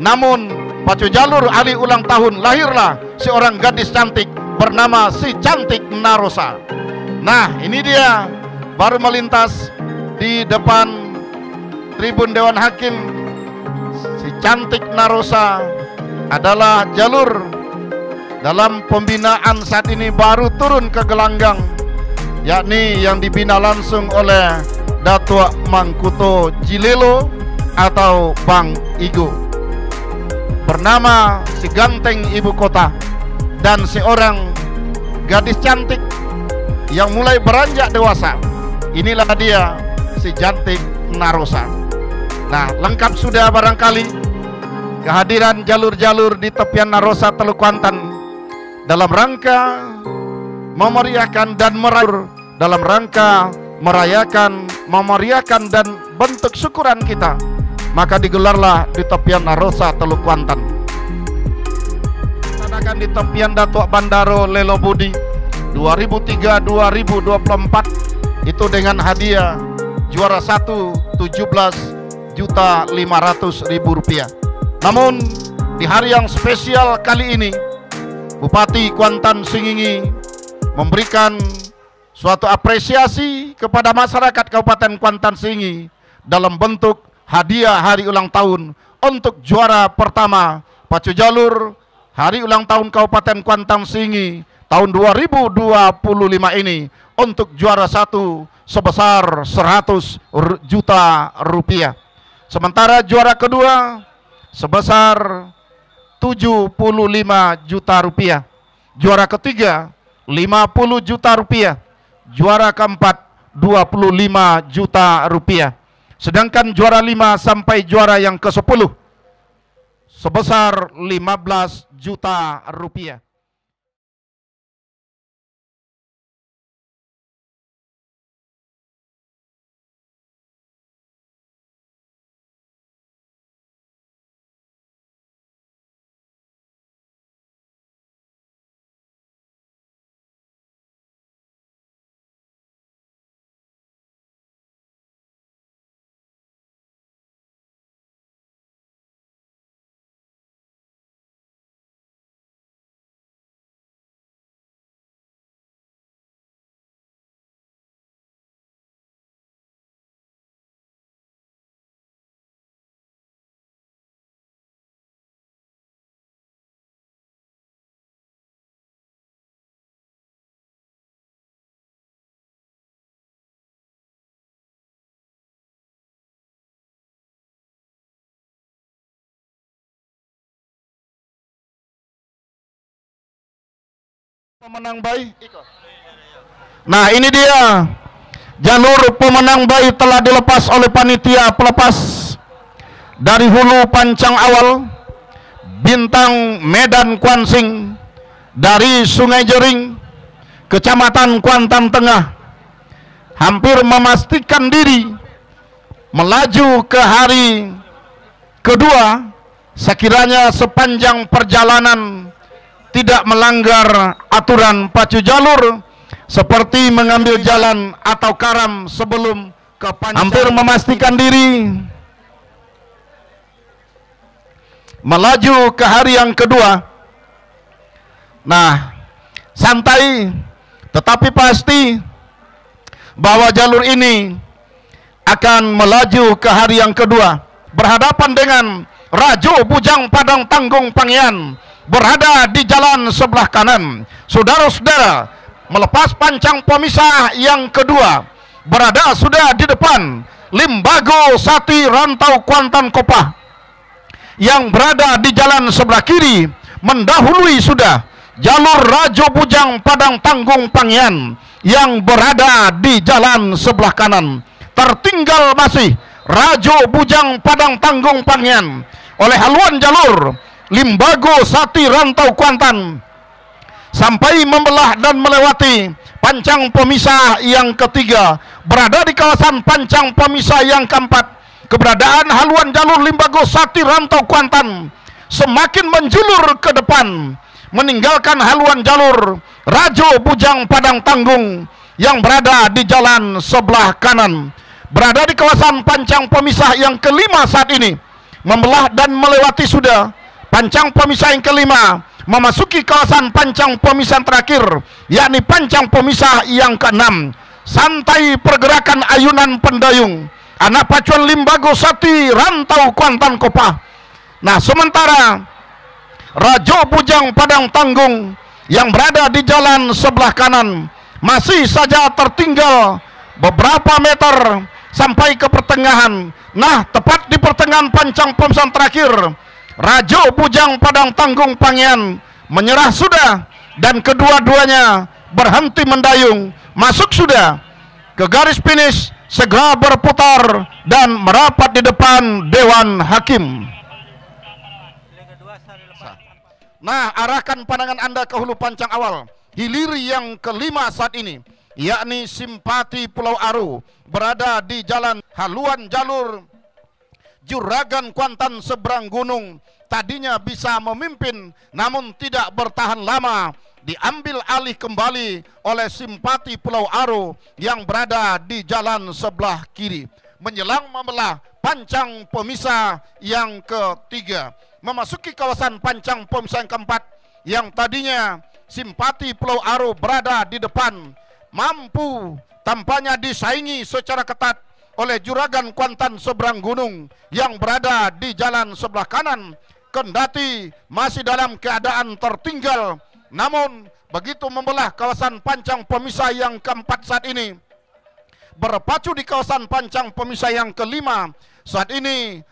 Namun pacu jalur hari ulang tahun lahirlah seorang gadis cantik bernama si Cantik Narosa. Nah, ini dia baru melintas di depan tribun Dewan Hakim. Si Cantik Narosa adalah jalur dalam pembinaan saat ini baru turun ke gelanggang, yakni yang dibina langsung oleh Datuk Mangkuto Jilelo atau Bang Igo, bernama si Ganteng Ibu Kota, dan seorang gadis cantik yang mulai beranjak dewasa. Inilah dia si Cantik Narosa. Nah, lengkap sudah barangkali kehadiran jalur-jalur di tepian Narosa Teluk Kuantan dalam rangka memeriahkan dan dalam rangka merayakan, memeriahkan dan bentuk syukuran kita, maka digelarlah di tepian Narosa Teluk Kuantan. Dilaksanakan di tepian Datuk Bandaro Lelo Budi 2003-2024 itu dengan hadiah juara 1 17.500.000 rupiah. Namun di hari yang spesial kali ini, Bupati Kuantan Singingi memberikan suatu apresiasi kepada masyarakat Kabupaten Kuantan Singingi dalam bentuk hadiah hari ulang tahun untuk juara pertama pacu jalur hari ulang tahun Kabupaten Kuantan Singingi tahun 2025 ini untuk juara 1 sebesar 100 juta rupiah. Sementara juara kedua sebesar 75 juta rupiah. Juara ketiga 50 juta rupiah. Juara keempat 25 juta rupiah. Sedangkan juara 5 sampai juara yang ke-10 sebesar 15 juta rupiah. Pemenang bayi. Nah, ini dia jalur pemenang bayi telah dilepas oleh panitia pelepas dari hulu pancang awal Bintang Medan Kuansing dari Sungai Jering, Kecamatan Kuantan Tengah, hampir memastikan diri melaju ke hari kedua sekiranya sepanjang perjalanan tidak melanggar aturan pacu jalur seperti mengambil jalan atau karam sebelum ke pancang. Hampir memastikan diri melaju ke hari yang kedua. Nah, santai tetapi pasti bahwa jalur ini akan melaju ke hari yang kedua berhadapan dengan Rajo Bujang Padang Tanggung Pangyan berada di jalan sebelah kanan. Saudara-saudara, melepas pancang pemisah yang kedua berada sudah di depan Limbago Sati Rantau Kuantan Kopah yang berada di jalan sebelah kiri, mendahului sudah jalur Rajo Bujang Padang Tanggung Pangyan yang berada di jalan sebelah kanan. Tertinggal masih Rajo Bujang Padang Tanggung Pangyan oleh haluan jalur Limbago Sati Rantau Kuantan sampai membelah dan melewati pancang pemisah yang ketiga, berada di kawasan pancang pemisah yang keempat. Keberadaan haluan jalur Limbago Sati Rantau Kuantan semakin menjulur ke depan, meninggalkan haluan jalur Rajo Bujang Padang Tanggung yang berada di jalan sebelah kanan. Berada di kawasan pancang pemisah yang kelima saat ini, membelah dan melewati sudah pancang pemisah yang kelima, memasuki kawasan pancang pemisah terakhir, yakni pancang pemisah yang keenam. Santai pergerakan ayunan pendayung, anak pacuan Limbago Sati Rantau Kuantan Kopah. Nah, sementara Rajo Bujang Padang Tanggung yang berada di jalan sebelah kanan masih saja tertinggal beberapa meter sampai ke pertengahan. Nah, tepat di pertengahan pancang pemisah terakhir, Rajo Bujang Padang Tanggung Pangian menyerah sudah, dan kedua-duanya berhenti mendayung, masuk sudah ke garis finish, segera berputar dan merapat di depan Dewan Hakim. Nah, arahkan pandangan Anda ke hulu pancang awal, hilir yang kelima saat ini, yakni Simpati Pulau Aru, berada di jalan haluan jalur Juragan Kuantan seberang gunung. Tadinya bisa memimpin, namun tidak bertahan lama, diambil alih kembali oleh Simpati Pulau Aru yang berada di jalan sebelah kiri. Menjelang membelah pancang pemisah yang ketiga, memasuki kawasan pancang pemisah yang keempat, yang tadinya Simpati Pulau Aru berada di depan, mampu tampaknya disaingi secara ketat oleh Juragan Kuantan seberang gunung yang berada di jalan sebelah kanan. Kendati masih dalam keadaan tertinggal, namun begitu membelah kawasan pancang pemisah yang keempat saat ini, berpacu di kawasan pancang pemisah yang kelima, saat ini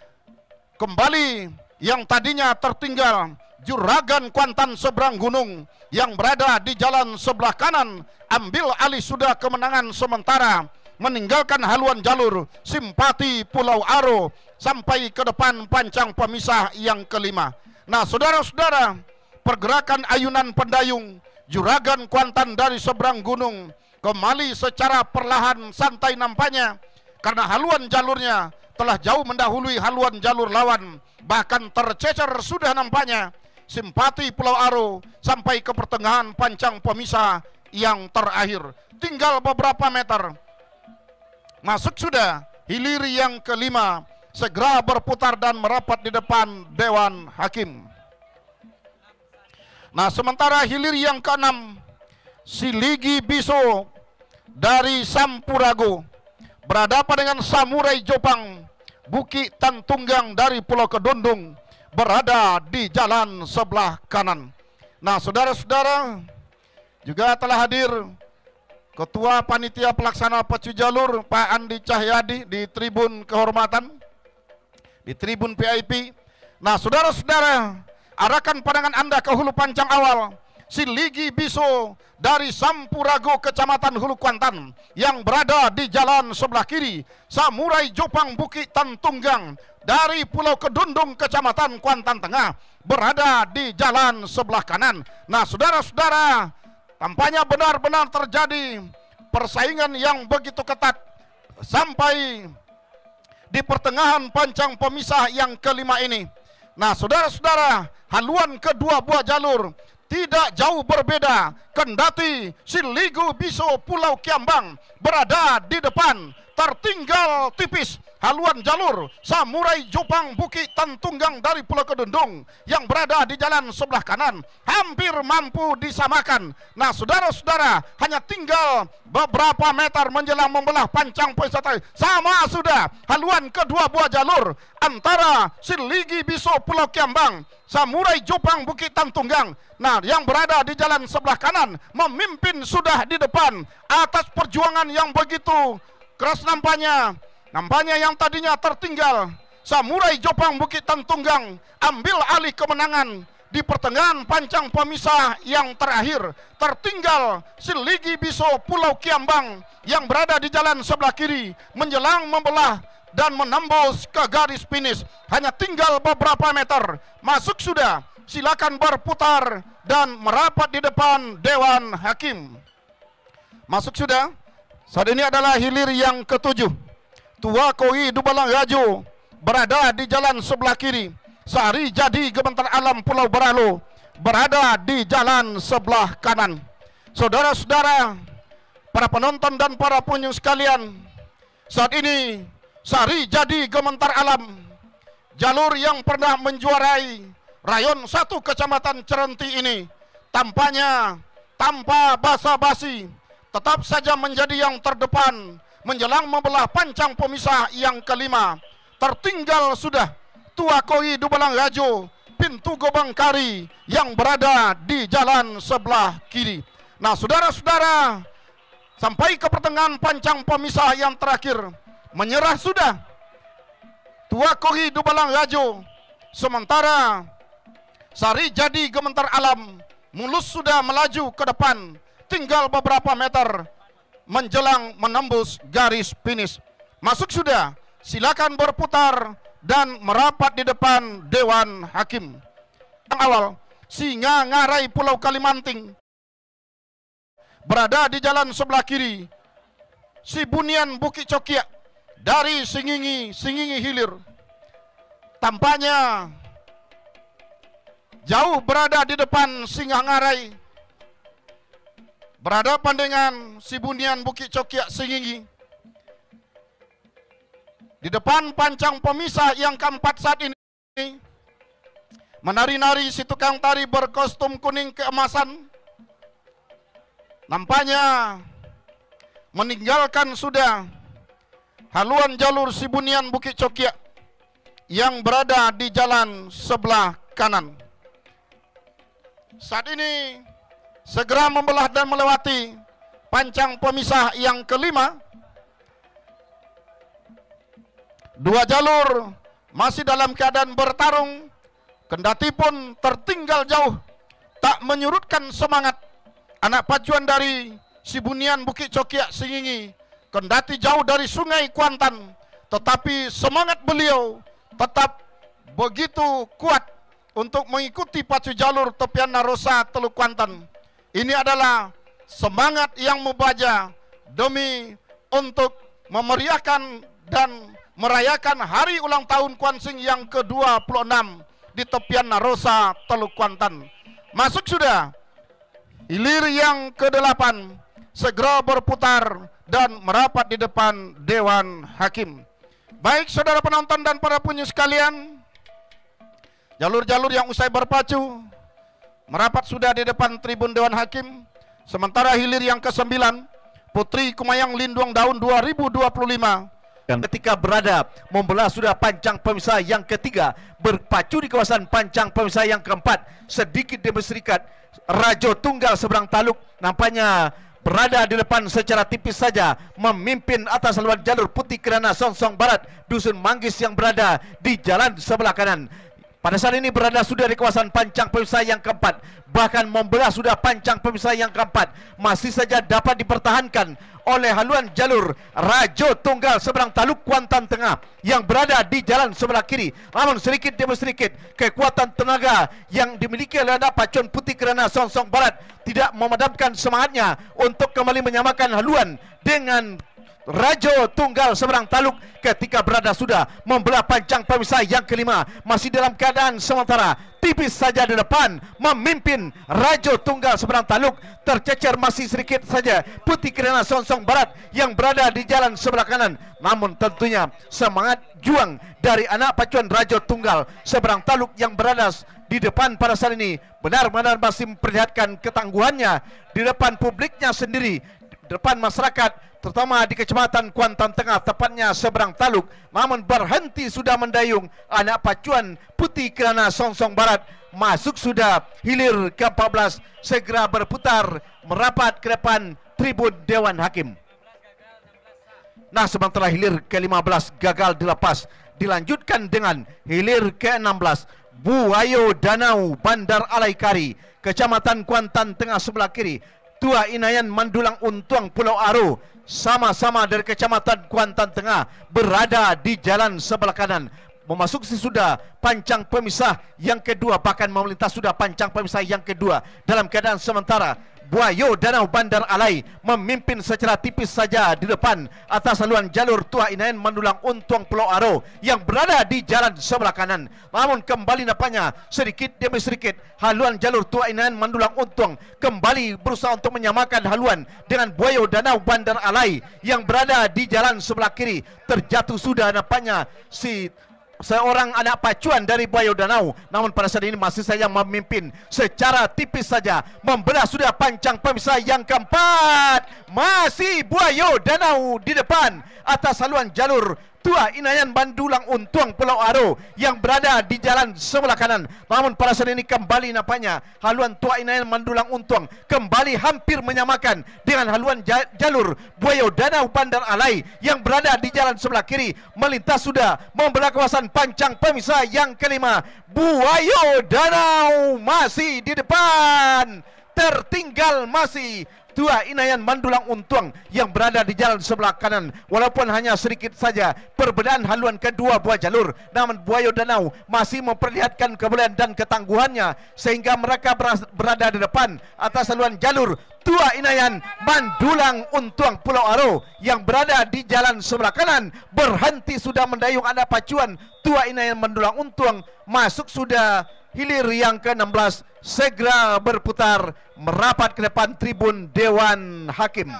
kembali yang tadinya tertinggal Juragan Kuantan seberang gunung yang berada di jalan sebelah kanan, ambil alih sudah kemenangan sementara, meninggalkan haluan jalur Simpati Pulau Aru sampai ke depan pancang pemisah yang kelima. Nah, saudara-saudara, pergerakan ayunan pendayung Juragan Kuantan dari seberang gunung kembali secara perlahan santai nampaknya, karena haluan jalurnya telah jauh mendahului haluan jalur lawan, bahkan tercecer sudah nampaknya Simpati Pulau Aru sampai ke pertengahan pancang pemisah yang terakhir. Tinggal beberapa meter, masuk sudah hilir yang kelima, segera berputar dan merapat di depan Dewan Hakim. Nah, sementara hilir yang keenam, Siligi Biso dari Sampurago berhadapan dengan Samurai Jopang Buki Tantunggang dari Pulau Kedundung, berada di jalan sebelah kanan. Nah, saudara-saudara, juga telah hadir Ketua Panitia Pelaksana Pacu Jalur Pak Andi Cahyadi di tribun kehormatan, di tribun VIP. Nah, saudara-saudara, arahkan pandangan Anda ke hulu pancang awal, Siligi Biso dari Sampurago Kecamatan Hulu Kuantan yang berada di jalan sebelah kiri, Samurai Jopang Bukit Tantunggang dari Pulau Kedundung Kecamatan Kuantan Tengah berada di jalan sebelah kanan. Nah, saudara-saudara, tampaknya benar-benar terjadi persaingan yang begitu ketat sampai di pertengahan pancang pemisah yang kelima ini. Nah, saudara-saudara, haluan kedua buah jalur tidak jauh berbeda, kendati Siligu Biso Pulau Kiambang berada di depan, tertinggal tipis haluan jalur Samurai Jopang Bukit Tantunggang dari Pulau Kedundung yang berada di jalan sebelah kanan, hampir mampu disamakan. Nah, saudara-saudara, hanya tinggal beberapa meter menjelang membelah pancang pemisah, sama sudah haluan kedua buah jalur antara Siligi Biso Pulau Kiambang, Samurai Jopang Bukit Tantunggang. Nah, yang berada di jalan sebelah kanan memimpin sudah di depan atas perjuangan yang begitu keras nampaknya. Nampaknya yang tadinya tertinggal Samurai Jopang Bukit Tantunggang ambil alih kemenangan di pertengahan pancang pemisah yang terakhir. Tertinggal Siligi Biso Pulau Kiambang yang berada di jalan sebelah kiri menjelang membelah dan menembus ke garis finish. Hanya tinggal beberapa meter, masuk sudah. Silakan berputar dan merapat di depan Dewan Hakim. Masuk sudah. Saat ini adalah hilir yang ketujuh. Tua Koi Dubalang Rajo berada di jalan sebelah kiri. Sari Jadi Gementar Alam Pulau Beralo berada di jalan sebelah kanan. Saudara-saudara, para penonton dan para pengunjung sekalian, saat ini Sari Jadi Gementar Alam jalur yang pernah menjuarai rayon 1 Kecamatan Cerenti ini tampaknya tanpa basa-basi tetap saja menjadi yang terdepan menjelang membelah pancang pemisah yang kelima. Tertinggal sudah Tua Koi Dubalang Rajo, pintu Gobang Kari yang berada di jalan sebelah kiri. Nah, saudara-saudara, sampai ke pertengahan pancang pemisah yang terakhir, menyerah sudah Tua Koi Dubalang Rajo, sementara Sari Jadi Gementar Alam mulus sudah melaju ke depan, tinggal beberapa meter menjelang menembus garis finish. Masuk sudah, silakan berputar dan merapat di depan Dewan Hakim. Yang awal, Singa Ngarai Pulau Kalimanting berada di jalan sebelah kiri. Sibunian Bukit Cokiak dari Singingi Hilir tampaknya jauh berada di depan Singa Ngarai, berhadapan dengan Sibunian Bukit Cokiak Singingi. Di depan pancang pemisah yang keempat saat ini, menari-nari si tukang tari berkostum kuning keemasan, nampaknya meninggalkan sudah haluan jalur Sibunian Bukit Cokiak yang berada di jalan sebelah kanan. Saat ini segera membelah dan melewati pancang pemisah yang kelima. Dua jalur masih dalam keadaan bertarung, kendati pun tertinggal jauh, tak menyurutkan semangat anak pacuan dari Sibunian Bukit Cokiak Singingi. Kendati jauh dari Sungai Kuantan, tetapi semangat beliau tetap begitu kuat untuk mengikuti pacu jalur tepian Narosa Teluk Kuantan. Ini adalah semangat yang membaja demi untuk memeriahkan dan merayakan hari ulang tahun Kuansing yang ke-26 di tepian Narosa Teluk Kuantan. Masuk sudah hilir yang ke-8, segera berputar dan merapat di depan Dewan Hakim. Baik saudara penonton dan para pengunjung sekalian, jalur-jalur yang usai berpacu merapat sudah di depan tribun Dewan Hakim. Sementara hilir yang ke-9, Putri Kumayang Linduang Daun 2025 ketika berada membelah sudah pancang pemisah yang ketiga, berpacu di kawasan pancang pemisah yang keempat, sedikit demi sedikit Rajo Tunggal Seberang Taluk nampaknya berada di depan secara tipis saja, memimpin atas haluan jalur Putih Kirana Songsong Barat Dusun Manggis yang berada di jalan sebelah kanan. Pada saat ini berada sudah di kawasan pancang pemisah yang keempat, bahkan membelah sudah pancang pemisah yang keempat, masih saja dapat dipertahankan oleh haluan jalur Rajo Tunggal Seberang Taluk Kuantan Tengah yang berada di jalan sebelah kiri. Namun sedikit demi sedikit kekuatan tenaga yang dimiliki oleh anak pacuan Putih Kirana Songsong Barat tidak memadamkan semangatnya untuk kembali menyamakan haluan dengan Rajo Tunggal Seberang Taluk ketika berada sudah membelah pancang pemisah yang kelima, masih dalam keadaan sementara tipis saja di depan, memimpin Rajo Tunggal Seberang Taluk. Tercecer masih sedikit saja Putih Kirana Songsong Barat yang berada di jalan sebelah kanan. Namun tentunya semangat juang dari anak pacuan Rajo Tunggal Seberang Taluk yang berada di depan pada saat ini benar-benar masih memperlihatkan ketangguhannya di depan publiknya sendiri, di depan masyarakat, terutama di Kecamatan Kuantan Tengah, tepatnya Seberang Taluk. Namun berhenti sudah mendayung anak pacuan Putih Kirana Songsong Barat. Masuk sudah hilir ke-14, segera berputar merapat ke depan tribun Dewan Hakim. Nah, sementara hilir ke-15 gagal dilepas, dilanjutkan dengan hilir ke-16 Buayo Danau Bandar Alaikari, Kecamatan Kuantan Tengah sebelah kiri. Tua Inayan Mandulang Untuang Pulau Aro, sama-sama dari Kecamatan Kuantan Tengah, berada di jalan sebelah kanan. Memasuki sudah pancang pemisah yang kedua, bahkan melintas sudah pancang pemisah yang kedua dalam keadaan sementara. Buayo Danau Bandar Alai memimpin secara tipis saja di depan atas haluan jalur Tua Inayan Mandulang Untuang Pulau Aro yang berada di jalan sebelah kanan. Namun kembali nampaknya sedikit demi sedikit haluan jalur Tua Inayan Mandulang Untuang kembali berusaha untuk menyamakan haluan dengan Buayo Danau Bandar Alai yang berada di jalan sebelah kiri. Terjatuh sudah nampaknya si seorang anak pacuan dari Buaya Danau. Namun pada saat ini masih saja memimpin secara tipis saja. Membelah sudah pancang pemisah yang keempat. Masih Buaya Danau di depan atas haluan jalur Tua Inayan Mandulang Untuang Pulau Aro yang berada di jalan sebelah kanan. Namun pada saat ini kembali nampaknya haluan Tua Inayan Mandulang Untuang kembali hampir menyamakan dengan haluan jalur Buaya Danau Bandar Alai yang berada di jalan sebelah kiri. Melintas sudah membelah kawasan pancang pemisah yang kelima. Buaya Danau masih di depan. Tertinggal masih Tua Inayan Mandulang Untuang yang berada di jalan sebelah kanan. Walaupun hanya sedikit saja perbedaan haluan kedua buah jalur, namun Buaya Danau masih memperlihatkan kebolehan dan ketangguhannya sehingga mereka berada di depan atas haluan jalur Tua Inayan Mandulang Untuang Pulau Aro yang berada di jalan sebelah kanan. Berhenti sudah mendayung anak pacuan Tua Inayan Mandulang Untuang. Masuk sudah hilir yang ke-16, segera berputar merapat ke depan tribun Dewan Hakim.